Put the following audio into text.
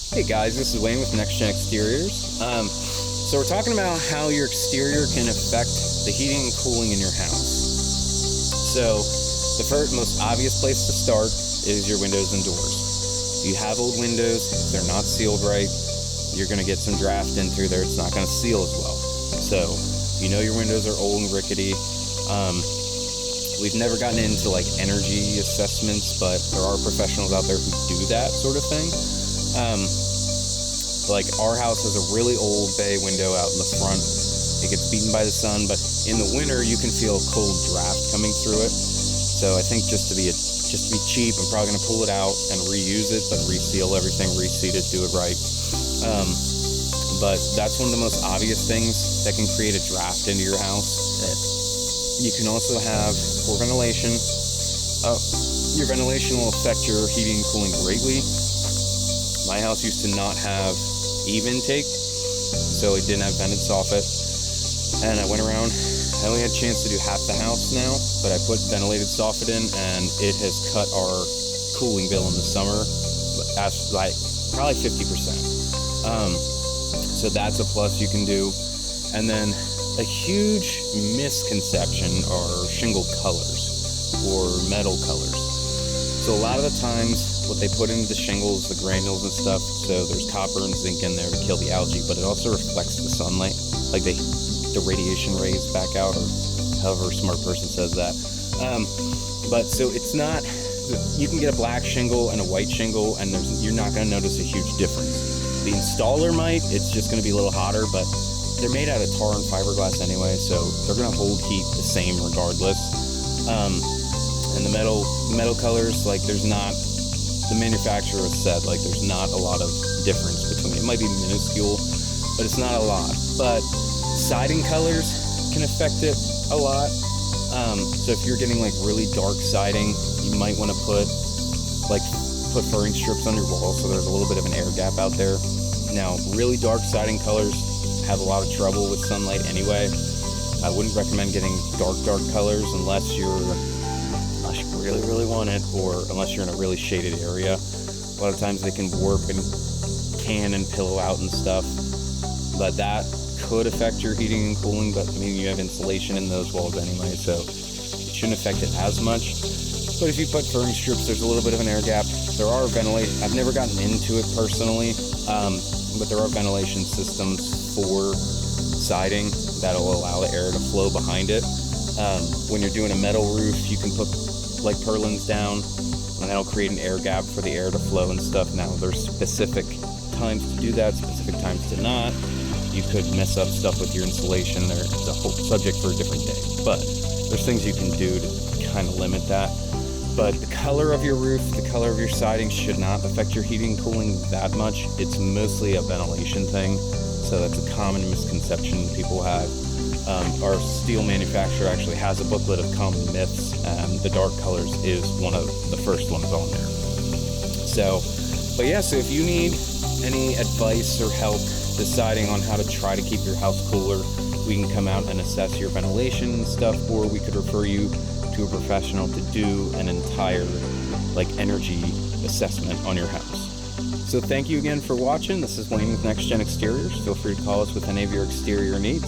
Hey guys, this is Wayne with Next Gen Exteriors. So we're talking about how your exterior can affect the heating and cooling in your house. So the first, most obvious place to start is your windows and doors. If you have old windows, they're not sealed right, you're going to get some draft in through there. It's not going to seal as well. So you know your windows are old and rickety. We've never gotten into like energy assessments, but there are professionals out there who do that sort of thing. Like our house has a really old bay window out in the front. It gets beaten by the sun, but in the winter you can feel a cold draft coming through it. So I think just to be cheap, I'm probably going to pull it out and reuse it, but reseal everything, reseat it, do it right. But that's one of the most obvious things that can create a draft into your house. You can also have poor ventilation. Your ventilation will affect your heating and cooling greatly. My house used to not have eave intake, so it didn't have vented soffit. And I went around, I only had a chance to do half the house now, but I put ventilated soffit in, and it has cut our cooling bill in the summer as like probably 50%. So that's a plus you can do. And then a huge misconception are shingle colors or metal colors. So a lot of the times what they put into the shingles, the granules and stuff, so there's copper and zinc in there to kill the algae, but it also reflects the sunlight, like the radiation rays back out, or however a smart person says that. But so it's not, you can get a black shingle and a white shingle, and you're not going to notice a huge difference. The installer might, it's just going to be a little hotter, but they're made out of tar and fiberglass anyway, so they're going to hold heat the same regardless. And the metal colors, like the manufacturer said, like there's not a lot of difference between it. It might be minuscule, but it's not a lot. But siding colors can affect it a lot. So if you're getting like really dark siding, you might want to put furring strips on your wall so there's a little bit of an air gap out there. Now, really dark siding colors have a lot of trouble with sunlight anyway. I wouldn't recommend getting dark colors unless you really want it, or unless you're in a really shaded area. A lot of times they can warp and can and pillow out and stuff, but that could affect your heating and cooling. But I mean, you have insulation in those walls anyway, so it shouldn't affect it as much. But if you put furring strips, there's a little bit of an air gap. There are ventilation, I've never gotten into it personally, but there are ventilation systems for siding that'll allow the air to flow behind it. When you're doing a metal roof, you can put like purlins down, and that'll create an air gap for the air to flow and stuff. Now there's specific times to do that, specific times to not. You could mess up stuff with your insulation. It's a whole subject for a different day, but there's things you can do to kind of limit that. But the color of your roof, the color of your siding should not affect your heating and cooling that much. It's mostly a ventilation thing, so that's a common misconception people have. Our steel manufacturer actually has a booklet of common myths, and the dark colors is one of the first ones on there. So if you need any advice or help deciding on how to try to keep your house cooler, we can come out and assess your ventilation and stuff, or we could refer you to a professional to do an entire energy assessment on your house. So thank you again for watching. This is Wayne with Next Gen Exteriors. Feel free to call us with any of your exterior needs.